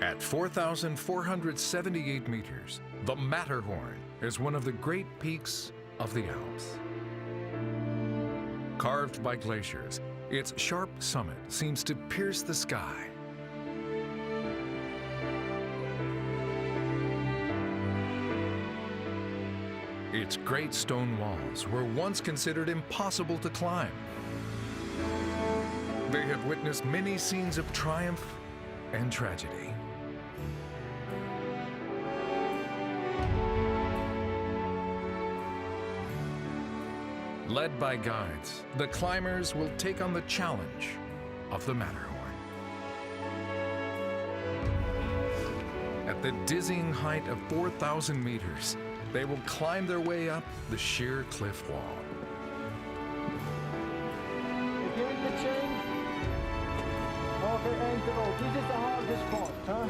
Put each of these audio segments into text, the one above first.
At 4,478 meters, the Matterhorn is one of the great peaks of the Alps. Carved by glaciers, its sharp summit seems to pierce the sky. Its great stone walls were once considered impossible to climb. They have witnessed many scenes of triumph and tragedy. Led by guides, the climbers will take on the challenge of the Matterhorn. At the dizzying height of 4,000 meters, they will climb their way up the sheer cliff wall. You're giving the change? Okay, and this is the hardest part, huh?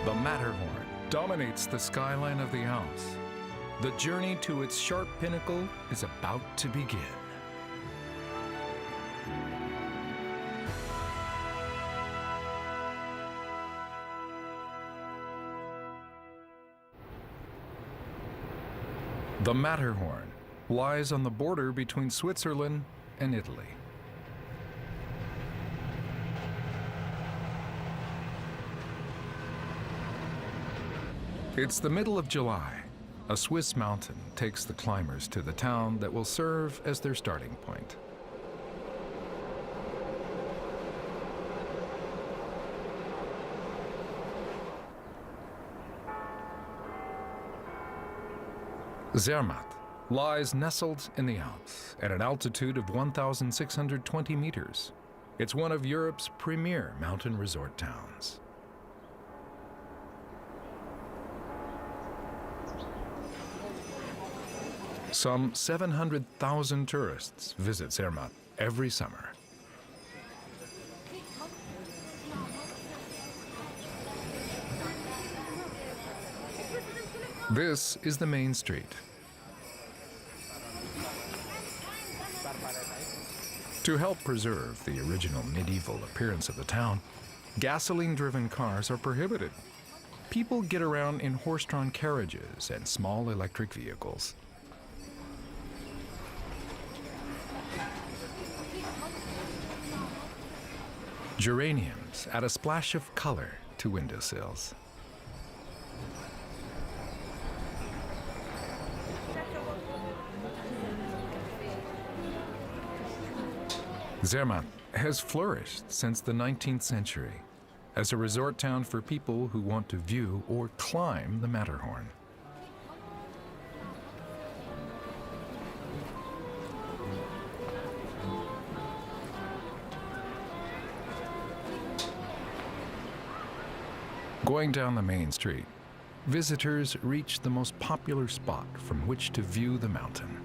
The Matterhorn dominates the skyline of the Alps. The journey to its sharp pinnacle is about to begin. The Matterhorn lies on the border between Switzerland and Italy. It's the middle of July. A Swiss mountain takes the climbers to the town that will serve as their starting point. Zermatt lies nestled in the Alps at an altitude of 1,620 meters. It's one of Europe's premier mountain resort towns. Some 700,000 tourists visit Zermatt every summer. This is the main street. To help preserve the original medieval appearance of the town, gasoline-driven cars are prohibited. People get around in horse-drawn carriages and small electric vehicles. Geraniums add a splash of color to windowsills. Zermatt has flourished since the 19th century as a resort town for people who want to view or climb the Matterhorn. Going down the main street, visitors reach the most popular spot from which to view the mountain.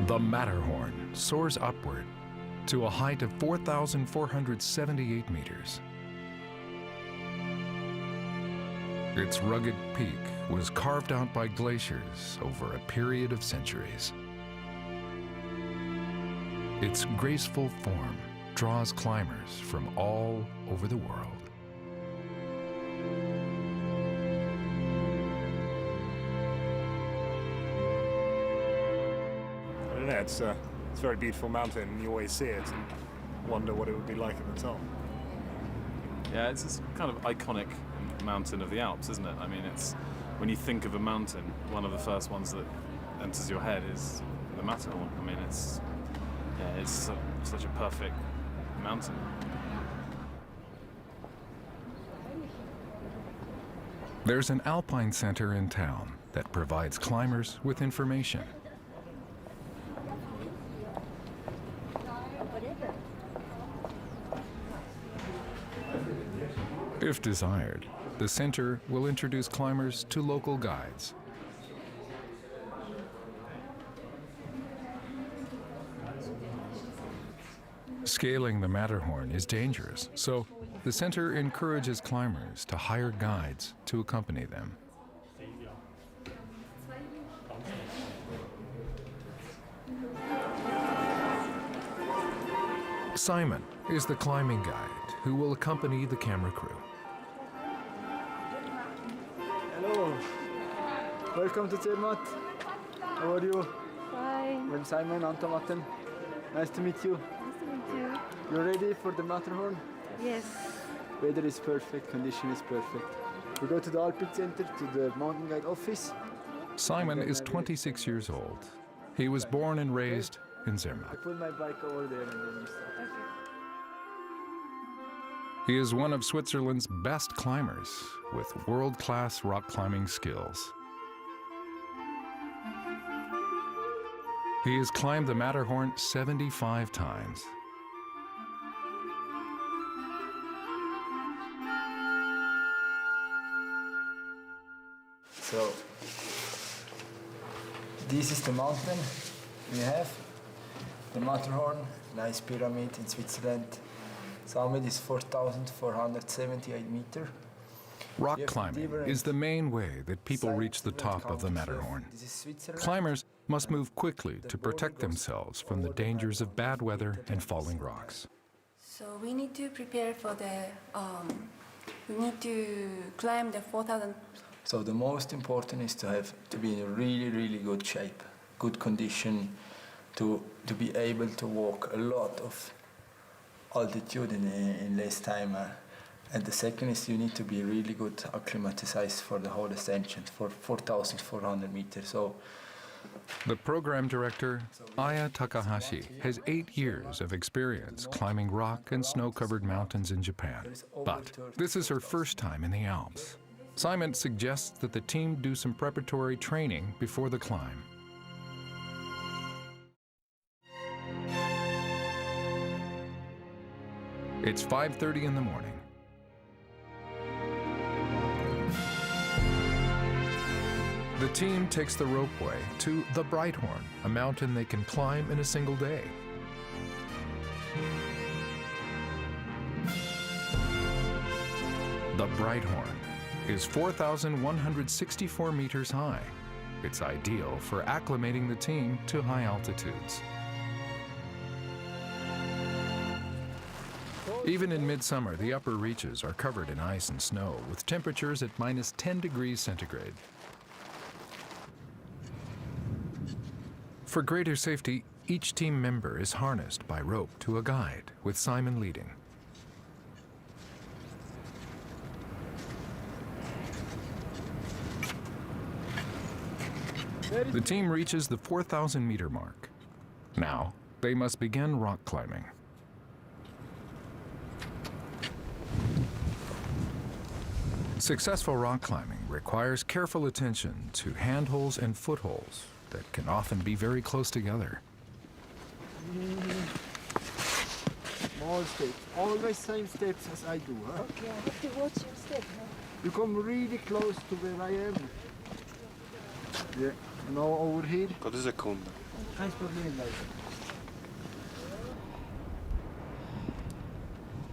The Matterhorn soars upward to a height of 4,478 meters. Its rugged peak was carved out by glaciers over a period of centuries. Its graceful form draws climbers from all over the world. I don't know, it's a very beautiful mountain, and you always see it and wonder what it would be like at the top. Yeah, it's this kind of iconic mountain of the Alps, isn't it? I mean, it's when you think of a mountain, one of the first ones that enters your head is the Matterhorn. I mean, it's such a perfect mountain. There's an alpine center in town that provides climbers with information. If desired, the center will introduce climbers to local guides. Scaling the Matterhorn is dangerous, so the center encourages climbers to hire guides to accompany them. Simon is the climbing guide who will accompany the camera crew. Hello. Welcome to Zermatt. How are you? Fine. I'm Simon Antomatten. Nice to meet you. Nice to meet you. You ready for the Matterhorn? Yes. Weather is perfect, condition is perfect. We go to the Alpine Center, to the mountain guide office. Simon is 26 years old. He was born and raised in I Zermatt. put my bike over there and then we start. He is one of Switzerland's best climbers with world-class rock climbing skills. He has climbed the Matterhorn 75 times. So, this is the mountain we have, the Matterhorn, nice pyramid in Switzerland. Summit is 4,478 meters. Rock climbing is the main way that people reach the top of the Matterhorn. Climbers must move quickly to protect themselves from the dangers of bad weather and falling rocks. So we need to prepare for the, we need to climb the 4,000. So the most important is to be in a really good shape, good condition, to be able to walk a lot of altitude in less time. And the second is you need to be really good acclimatized for the whole ascension, for 4,400 meters. So the program director, Aya Takahashi, has 8 years of experience climbing rock and snow-covered mountains in Japan. But this is her first time in the Alps. Simon suggests that the team do some preparatory training before the climb. It's 5:30 in the morning. The team takes the ropeway to the Brighthorn, a mountain they can climb in a single day. The Brighthorn is 4,164 meters high. It's ideal for acclimating the team to high altitudes. Even in midsummer, the upper reaches are covered in ice and snow, with temperatures at minus 10 degrees centigrade. For greater safety, each team member is harnessed by rope to a guide, with Simon leading. The team reaches the 4,000 meter mark. Now, they must begin rock climbing. Successful rock climbing requires careful attention to handholds and footholds that can often be very close together. small steps, always same steps as I do. Huh? Okay, I have to watch your step. Huh? You come really close to where I am. Yeah, now over here. Quanto secondo? Kein Problem, Leute.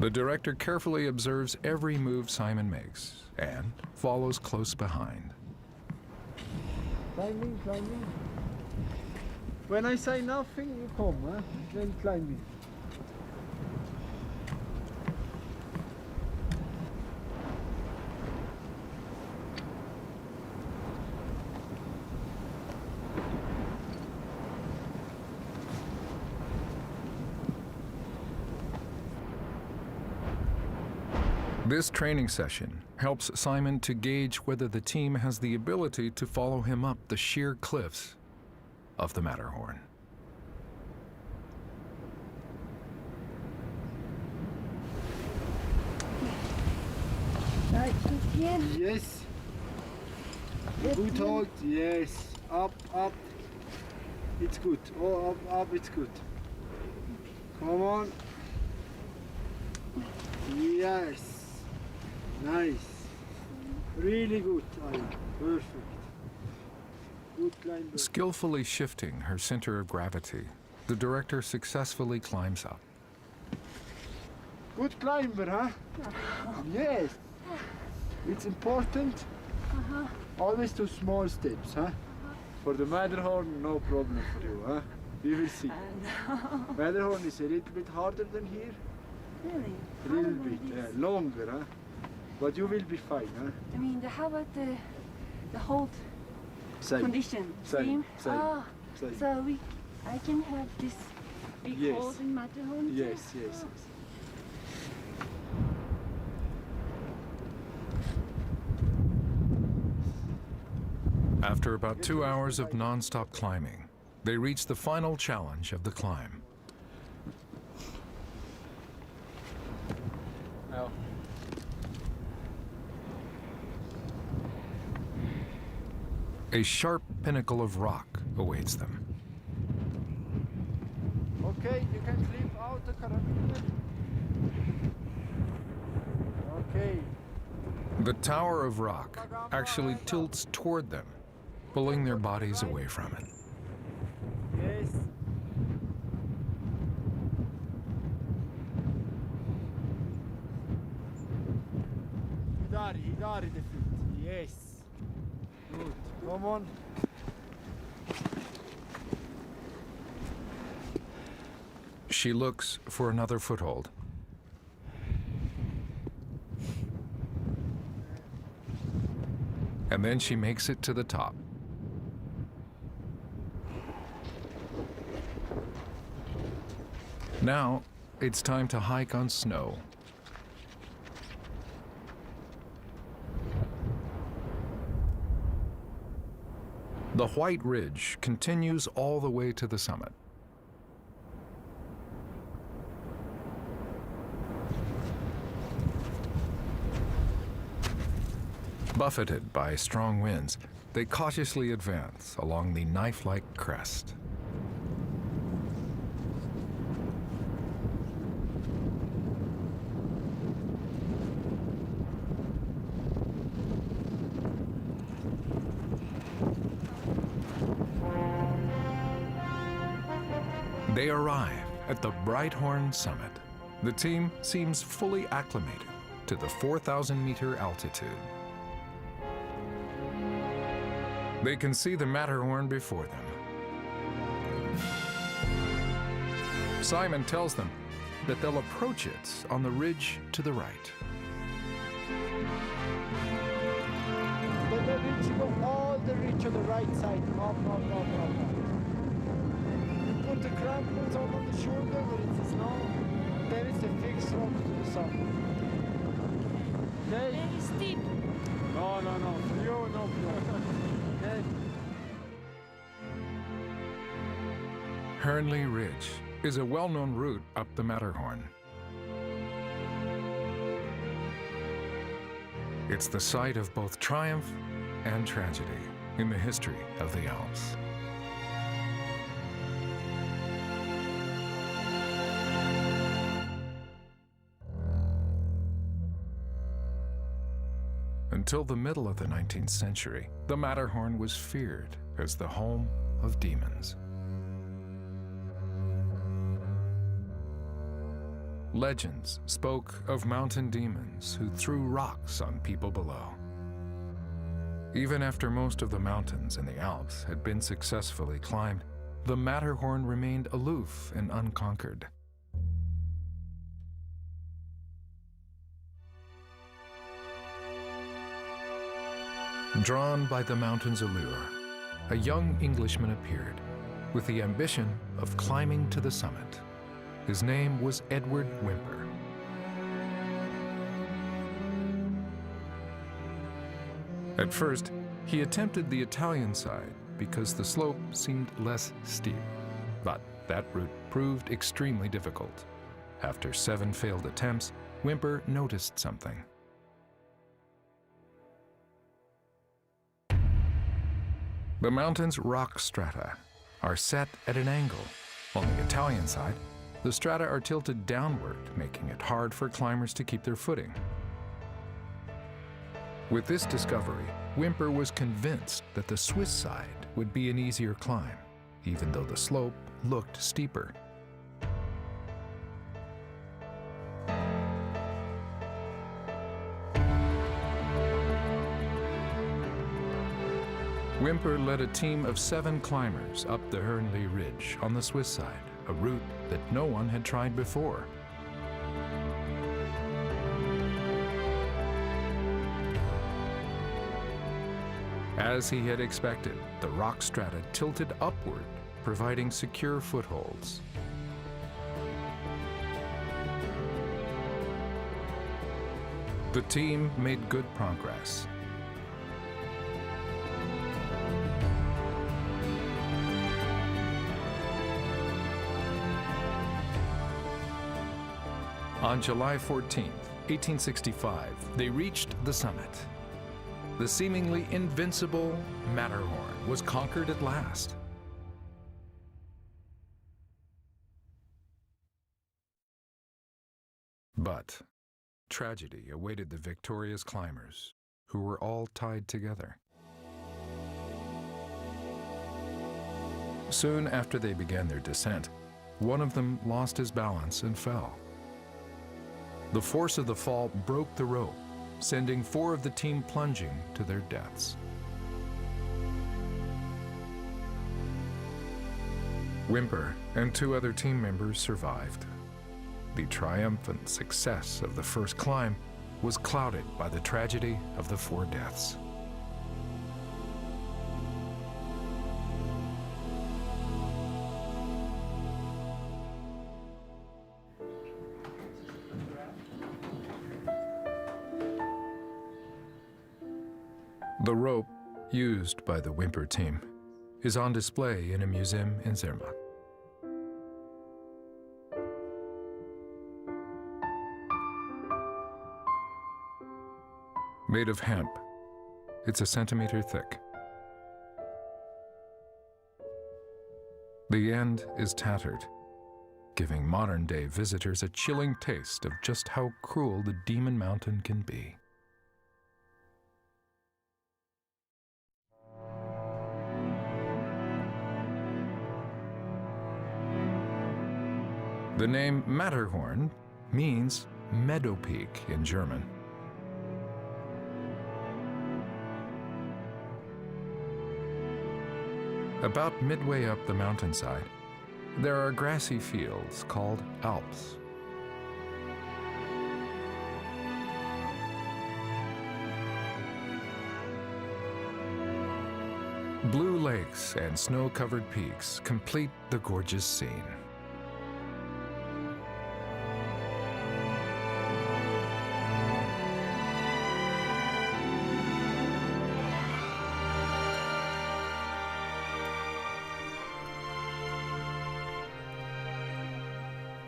The director carefully observes every move Simon makes and follows close behind. Climbing, climbing. When I say nothing, you come, huh? Then climbing. This training session helps Simon to gauge whether the team has the ability to follow him up the sheer cliffs of the Matterhorn. Right, here. Yes. Good hold. Yes. Up, up. It's good. Oh, up, up. It's good. Come on. Yes. Nice. Really good, Ali. Perfect. Good climber. Skillfully shifting her center of gravity, the director successfully climbs up. Good climber, huh? Yes. It's important. Always do small steps, huh? For the Matterhorn, no problem for you, huh? We will see. Matterhorn is a little bit harder than here. Really? A little bit longer, huh? But you will be fine, huh? I mean, how about the hold Same. condition? Same. Ah, Same. so I can have this big Yes. hold in Matterhorn? Yes, too? yes, Oh. yes. After about 2 hours of non-stop climbing, they reach the final challenge of the climb. Now. A sharp pinnacle of rock awaits them. Okay, you can flip out the carabiner. Okay. The tower of rock actually tilts toward them, pulling their bodies away from it. Yes. Hidari the feet. Yes. Good. Come on. She looks for another foothold. And then she makes it to the top. Now, it's time to hike on snow. The White Ridge continues all the way to the summit. Buffeted by strong winds, they cautiously advance along the knife-like crest. They arrive at the Brighthorn summit. The team seems fully acclimated to the 4,000-meter altitude. They can see the Matterhorn before them. Simon tells them that they'll approach it on the ridge to the right. The ridge, go all the ridge on the right side. Up. You put the crampons on the shoulder where it's snow. Then it's a fixed rock to the summit. Okay? Very steep. No. For you, no. Okay? Hörnli Ridge is a well-known route up the Matterhorn. It's the site of both triumph and tragedy in the history of the Alps. Until the middle of the 19th century, the Matterhorn was feared as the home of demons. Legends spoke of mountain demons who threw rocks on people below. Even after most of the mountains in the Alps had been successfully climbed, the Matterhorn remained aloof and unconquered. Drawn by the mountain's allure, a young Englishman appeared with the ambition of climbing to the summit. His name was Edward Whimper. At first, he attempted the Italian side because the slope seemed less steep, but that route proved extremely difficult. After 7 failed attempts, Whimper noticed something. The mountain's rock strata are set at an angle. On the Italian side, the strata are tilted downward, making it hard for climbers to keep their footing. With this discovery, Whimper was convinced that the Swiss side would be an easier climb, even though the slope looked steeper. Whimper led a team of 7 climbers up the Hörnli ridge on the Swiss side, a route that no one had tried before. As he had expected, the rock strata tilted upward, providing secure footholds. The team made good progress. On July 14, 1865, they reached the summit. The seemingly invincible Matterhorn was conquered at last. But tragedy awaited the victorious climbers, who were all tied together. Soon after they began their descent, one of them lost his balance and fell. The force of the fall broke the rope, sending 4 of the team plunging to their deaths. Whimper and 2 other team members survived. The triumphant success of the first climb was clouded by the tragedy of the 4 deaths. The rope used by the Whimper team is on display in a museum in Zermatt. Made of hemp, it's a centimeter thick. The end is tattered, giving modern-day visitors a chilling taste of just how cruel the Demon Mountain can be. The name Matterhorn means meadow peak in German. About midway up the mountainside, there are grassy fields called Alps. Blue lakes and snow-covered peaks complete the gorgeous scene.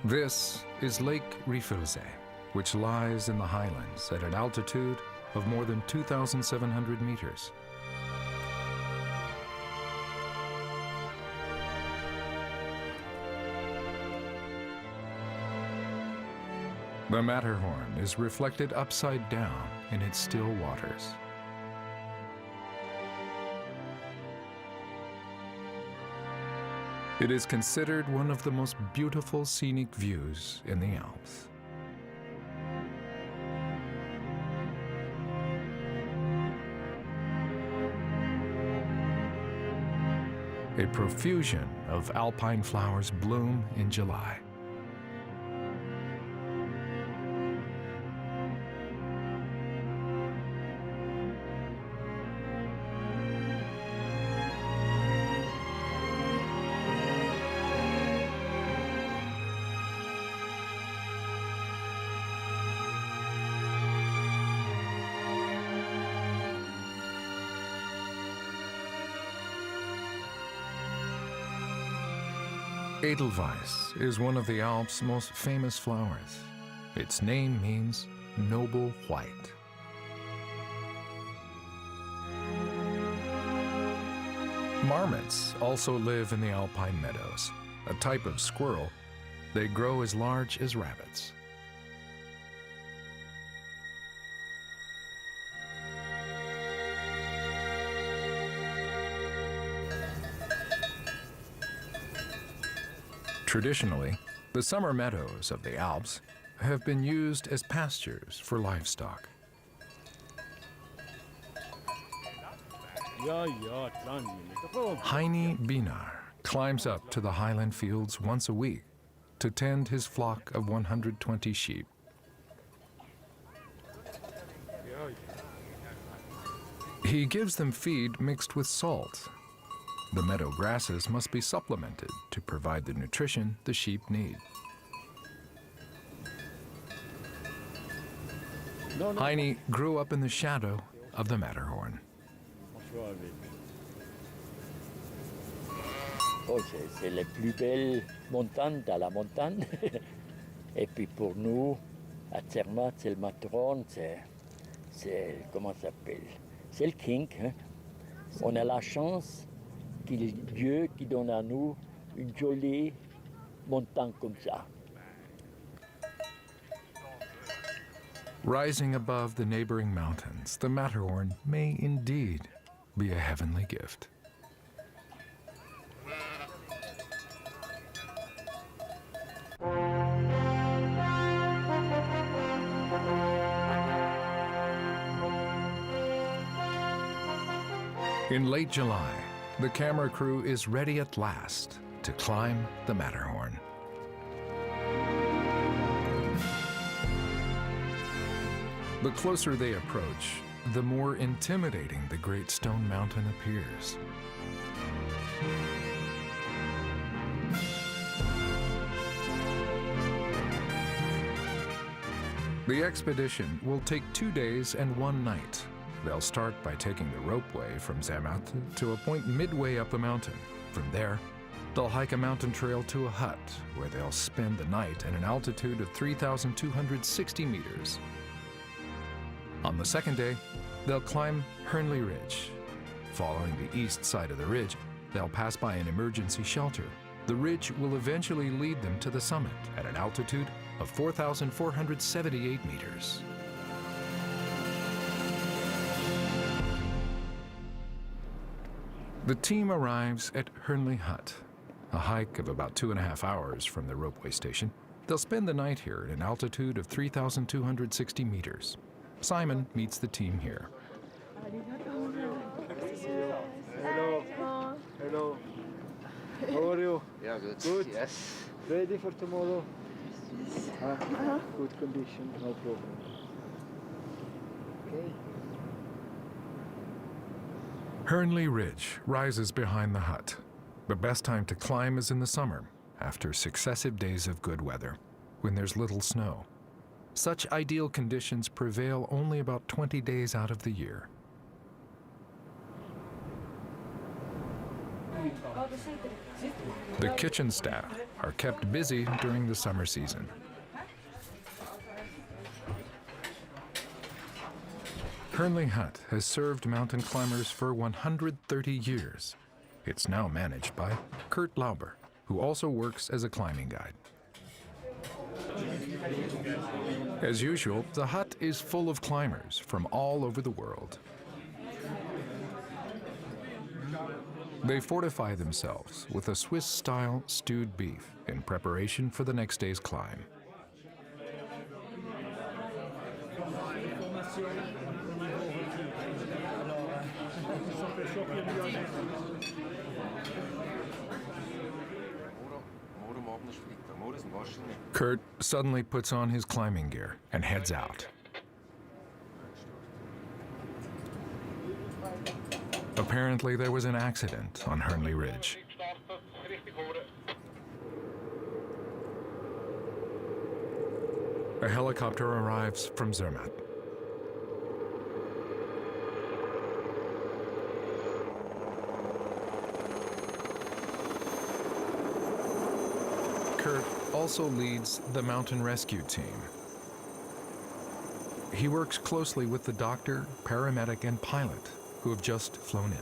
This is Lake Riefelsee, which lies in the highlands at an altitude of more than 2,700 meters. The Matterhorn is reflected upside down in its still waters. It is considered one of the most beautiful scenic views in the Alps. A profusion of alpine flowers bloom in July. Edelweiss is one of the Alps' most famous flowers. Its name means noble white. Marmots also live in the alpine meadows, a type of squirrel. They grow as large as rabbits. Traditionally, the summer meadows of the Alps have been used as pastures for livestock. Heini Binar climbs up to the highland fields once a week to tend his flock of 120 sheep. He gives them feed mixed with salt. The meadow grasses must be supplemented to provide the nutrition the sheep need. Heini grew up in the shadow of the Matterhorn. Oh, c'est les plus belles montagnes dans la montagne. Et puis pour nous, à Zermatt, c'est le Matterhorn, c'est comment ça s'appelle? C'est le king. Hein? On a la chance qu'il y ait Dieu qui donne à nous une jolie montagne comme ça. Rising above the neighboring mountains, the Matterhorn may indeed be a heavenly gift. In late July, the camera crew is ready at last to climb the Matterhorn. The closer they approach, the more intimidating the great stone mountain appears. The expedition will take 2 days and 1 night. They'll start by taking the ropeway from Zermatt to a point midway up the mountain. From there, they'll hike a mountain trail to a hut where they'll spend the night at an altitude of 3,260 meters. On the second day, they'll climb Hörnli Ridge. Following the east side of the ridge, they'll pass by an emergency shelter. The ridge will eventually lead them to the summit at an altitude of 4,478 meters. The team arrives at Hörnli Hut, a hike of about 2.5 hours from the ropeway station. They'll spend the night here at an altitude of 3,260 meters. Simon meets the team here. Hello. Hello. How are you? Yeah, good. Good? Yes. Ready for tomorrow? Good condition, no problem. Okay. Hörnli Ridge rises behind the hut. The best time to climb is in the summer, after successive days of good weather, when there's little snow. Such ideal conditions prevail only about 20 days out of the year. The kitchen staff are kept busy during the summer season. Hörnli Hut has served mountain climbers for 130 years. It's now managed by Kurt Lauber, who also works as a climbing guide. As usual, the hut is full of climbers from all over the world. They fortify themselves with a Swiss-style stewed beef in preparation for the next day's climb. Kurt suddenly puts on his climbing gear and heads out. Apparently, there was an accident on Hörnli Ridge. A helicopter arrives from Zermatt. Kurt also leads the mountain rescue team. He works closely with the doctor, paramedic, and pilot who have just flown in.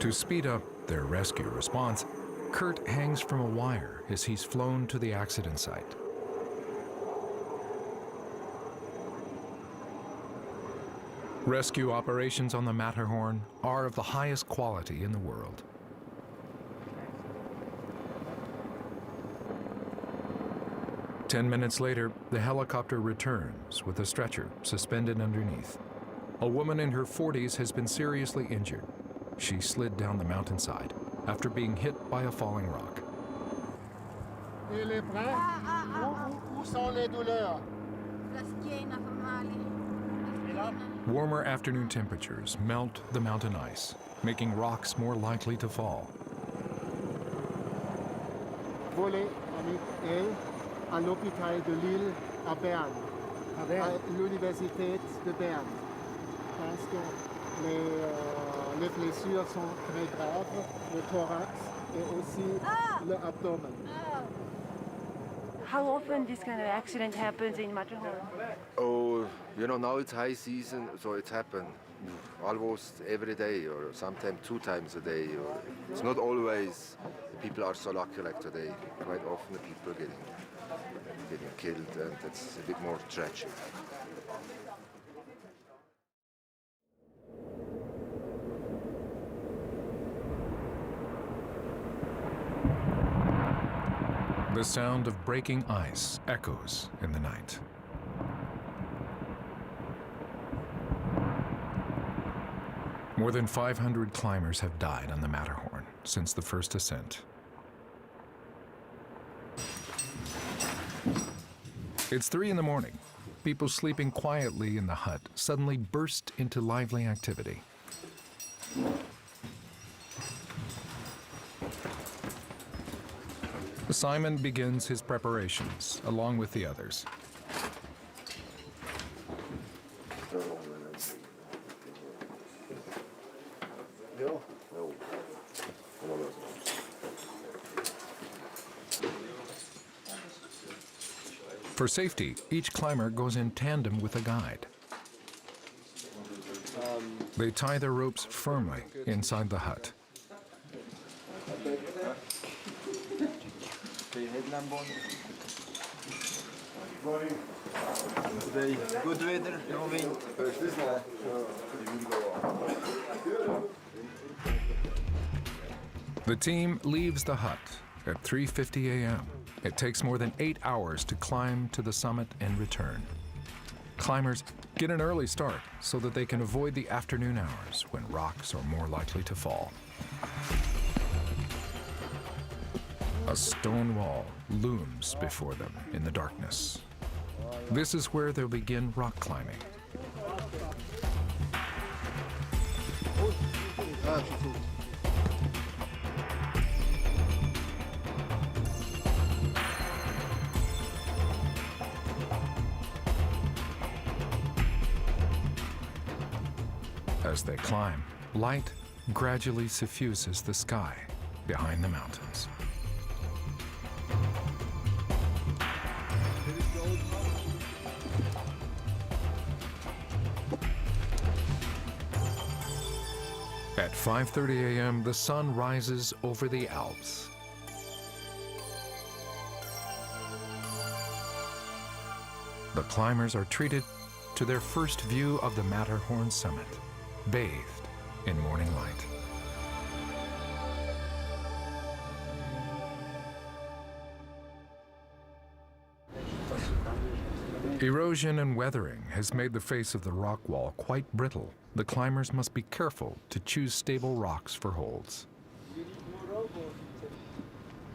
To speed up their rescue response, Kurt hangs from a wire as he's flown to the accident site. Rescue operations on the Matterhorn are of the highest quality in the world. Ten minutes later, the helicopter returns with a stretcher suspended underneath. A woman in her 40s has been seriously injured. She slid down the mountainside after being hit by a falling rock. Et les bras, où sont les douleurs? La schiena fa male. Et là? Warmer afternoon temperatures melt the mountain ice, making rocks more likely to fall. Volé avec elle à l'hôpital de Lille à Berne, à l'université de Berne, parce que les blessures sont très graves, le thorax et aussi l'abdomen. How often this kind of accident happens in Matterhorn? Oh, you know, now it's high season, so it happens almost every day, or sometimes 2 times a day. Or it's not always people are so lucky like today. Quite often the people getting killed, and it's a bit more tragic. The sound of breaking ice echoes in the night. More than 500 climbers have died on the Matterhorn since the first ascent. It's 3 in the morning. People sleeping quietly in the hut suddenly burst into lively activity. Simon begins his preparations along with the others. For safety, each climber goes in tandem with a guide. They tie their ropes firmly inside the hut. Good weather, no wind. The team leaves the hut at 3:50 a.m. It takes more than 8 hours to climb to the summit and return. Climbers get an early start so that they can avoid the afternoon hours when rocks are more likely to fall. A stone wall looms before them in the darkness. This is where they'll begin rock climbing. As they climb, light gradually suffuses the sky behind the mountains. At 5:30 a.m., the sun rises over the Alps. The climbers are treated to their first view of the Matterhorn summit, bathed in morning light. Erosion and weathering has made the face of the rock wall quite brittle. The climbers must be careful to choose stable rocks for holds.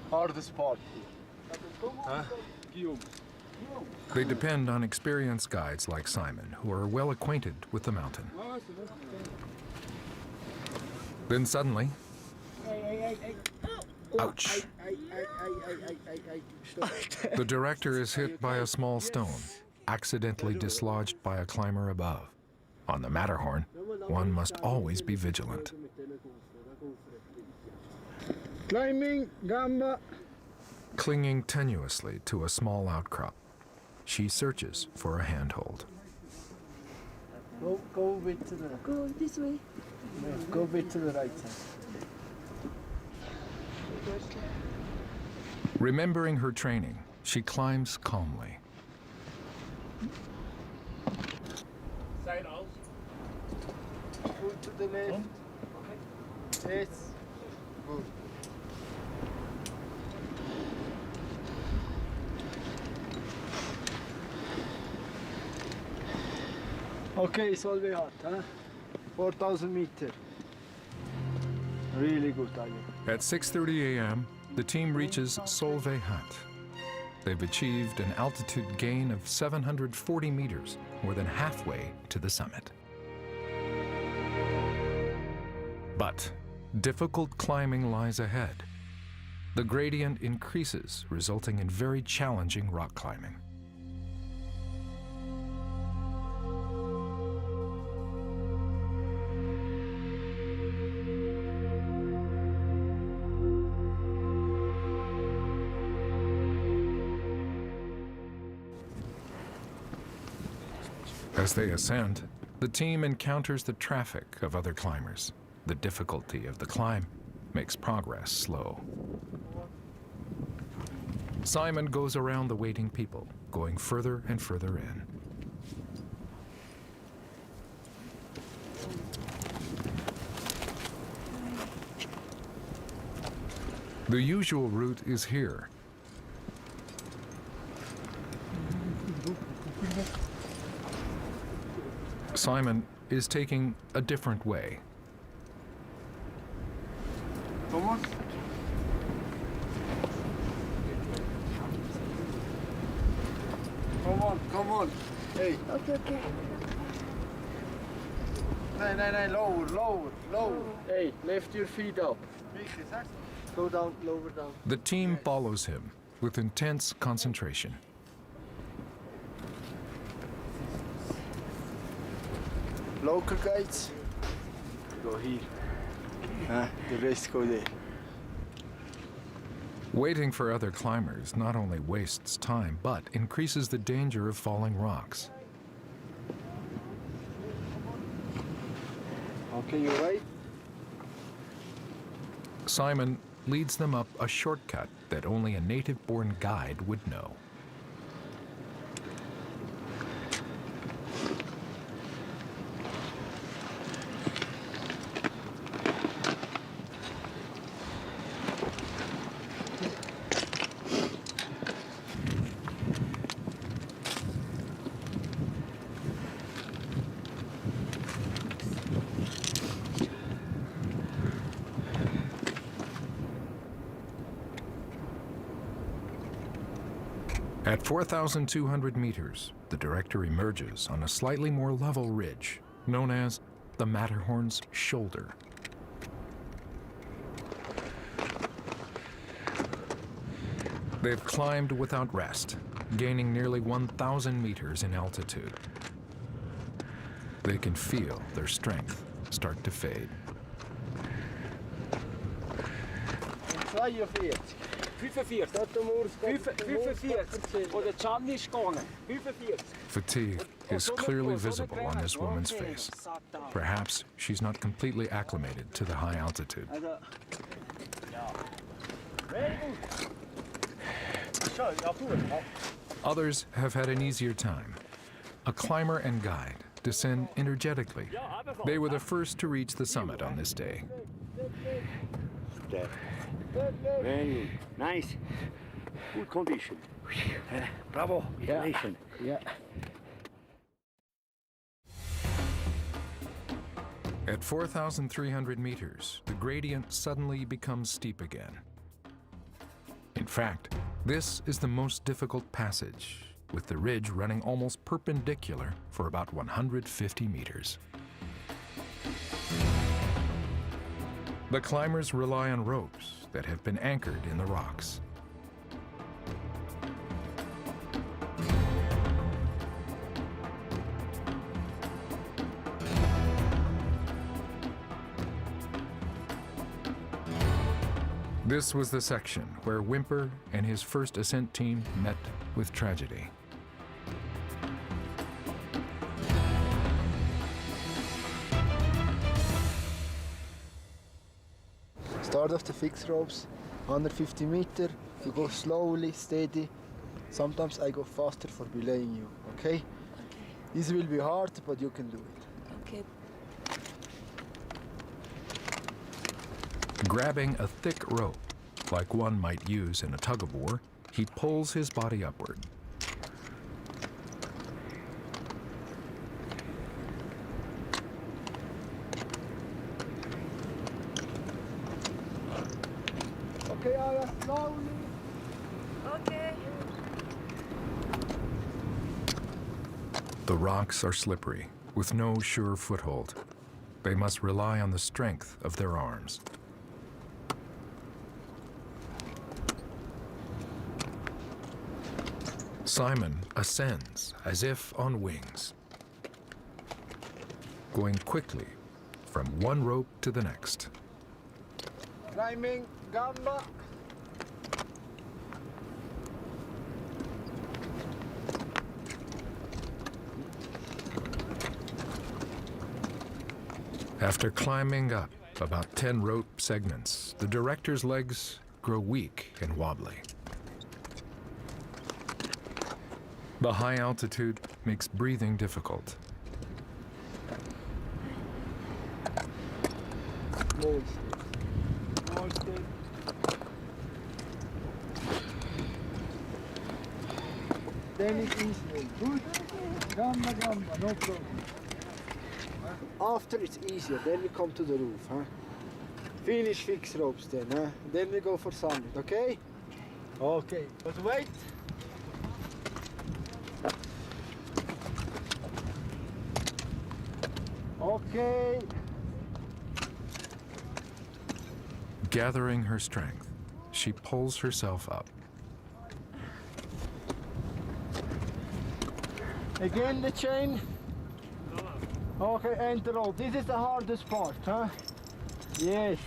Hardest part. They depend on experienced guides like Simon, who are well acquainted with the mountain. Then suddenly, ouch! The director is hit by a small stone, accidentally dislodged by a climber above. On the Matterhorn, one must always be vigilant. Climbing, gamba. Clinging tenuously to a small outcrop, she searches for a handhold. Go a bit to the. Go this way. Go a bit to the right side. Remembering her training, she climbs calmly. the left. Yes. Good. Okay, Solveig Hut, huh? 4,000 meters. Really good, are you? At 6:30 a.m., the team reaches Solveig Hut. They've achieved an altitude gain of 740 meters, more than halfway to the summit. But difficult climbing lies ahead. The gradient increases, resulting in very challenging rock climbing. As they ascend, the team encounters the traffic of other climbers. The difficulty of the climb makes progress slow. Simon goes around the waiting people, going further and further in. The usual route is here. Simon is taking a different way. Come on. Come on, come on. Hey. Okay, okay. No, lower, lower, lower. Hey, lift your feet up. Go down, lower down. The team follows him with intense concentration. Local guides, go here. The rest go there. Waiting for other climbers not only wastes time, but increases the danger of falling rocks. Okay, you right? Simon leads them up a shortcut that only a native-born guide would know. At 4,200 meters, the director emerges on a slightly more level ridge, known as the Matterhorn's shoulder. They've climbed without rest, gaining nearly 1,000 meters in altitude. They can feel their strength start to fade. 42. 45. 45. Wo der Can ist gegangen. 45. Fatigue is clearly visible on this woman's face. Perhaps she's not completely acclimated to the high altitude. Others have had an easier time. A climber and guide descend energetically. They were the first to reach the summit on this day. Very nice. Good condition. Bravo. Congratulations. Yeah. At 4,300 meters, the gradient suddenly becomes steep again. In fact, this is the most difficult passage, with the ridge running almost perpendicular for about 150 meters. The climbers rely on ropes that have been anchored in the rocks. This was the section where Whimper and his first ascent team met with tragedy. Start off the fixed ropes, 150 meters. You go slowly, steady. Sometimes I go faster for belaying you, okay? This will be hard, but you can do it. Okay. Grabbing a thick rope, like one might use in a tug-of-war, he pulls his body upward. Okay, Aya, slowly. Okay. The rocks are slippery, with no sure foothold. They must rely on the strength of their arms. Simon ascends as if on wings, going quickly from one rope to the next. Climbing, gamba. After climbing up about 10 rope segments, the director's legs grow weak and wobbly. The high altitude makes breathing difficult. Small step. Then it is good. Gamba, gamba, no problem. After it's easier, then we come to the roof. Huh? Finish fixed ropes then. Huh? Then we go for summit, okay? Okay, but wait. Okay. Gathering her strength, she pulls herself up. Again the chain. Okay, and the rope. This is the hardest part, huh? Yes,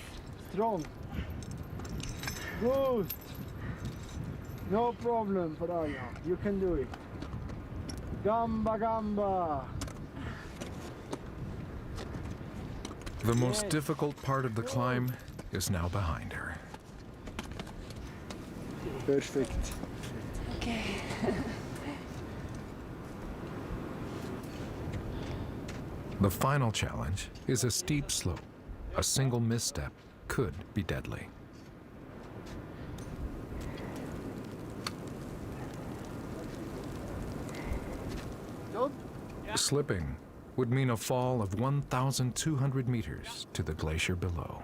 strong. Good. No problem, Faraya. You can do it. Gamba, gamba. The most difficult part of the climb is now behind her. Perfect. Okay. The final challenge is a steep slope. A single misstep could be deadly. Slipping would mean a fall of 1,200 meters to the glacier below.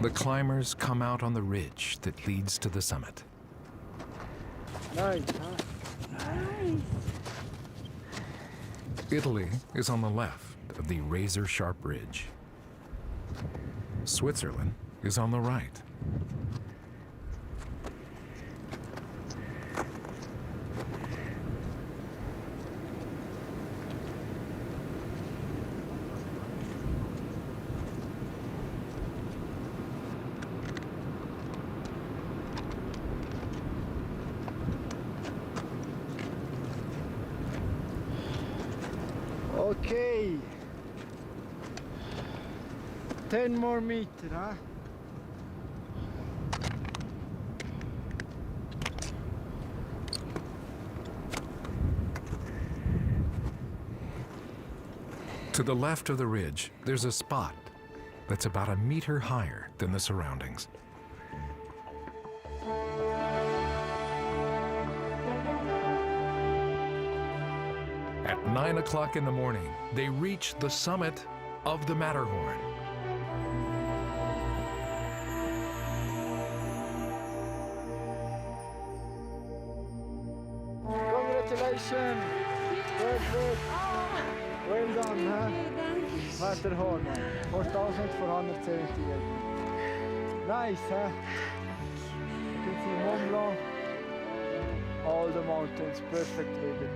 The climbers come out on the ridge that leads to the summit. Nice, huh? Nice. Italy is on the left of the razor-sharp ridge. Switzerland is on the right. Okay. 10 more meters, huh? To the left of the ridge, there's a spot that's about a meter higher than the surroundings. At 9 o'clock in the morning, they reach the summit of the Matterhorn. Congratulations! Perfect! Well done, huh? Matterhorn, 4,478. Nice, huh? You can see Mont Blanc, all the mountains, perfect weather.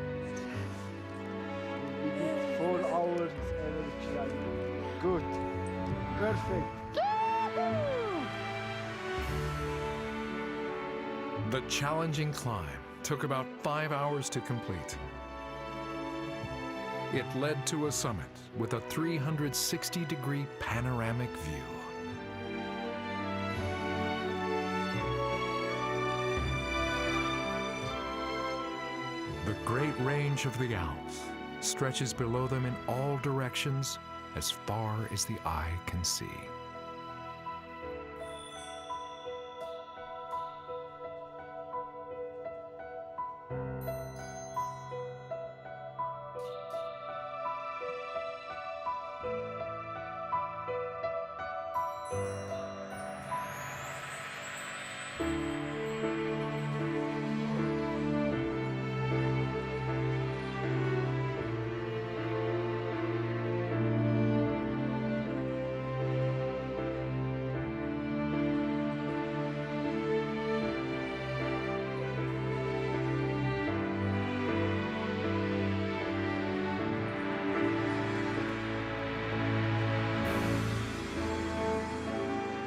We did 4 hours average rally. Good. Perfect. The challenging climb took about 5 hours to complete. It led to a summit with a 360-degree panoramic view. great range of the Alps stretches below them in all directions as far as the eye can see.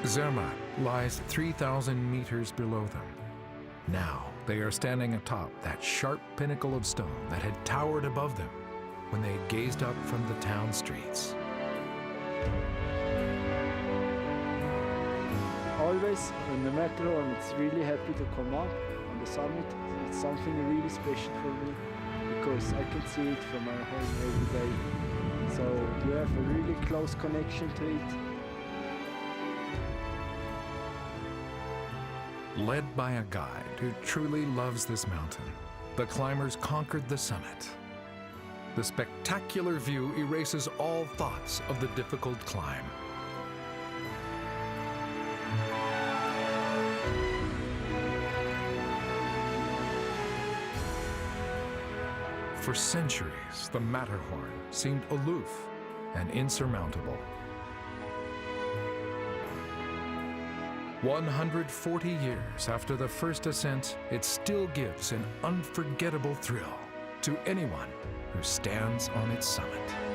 Zermatt lies 3,000 meters below them. Now they are standing atop that sharp pinnacle of stone that had towered above them when they gazed up from the town streets. Always on the Matterhorn, it's really happy to come up on the summit. It's something really special for me because I can see it from my home every day. So you have a really close connection to it. Led by a guide who truly loves this mountain, the climbers conquered the summit. The spectacular view erases all thoughts of the difficult climb. For centuries, the Matterhorn seemed aloof and insurmountable. 140 years after the first ascent, it still gives an unforgettable thrill to anyone who stands on its summit.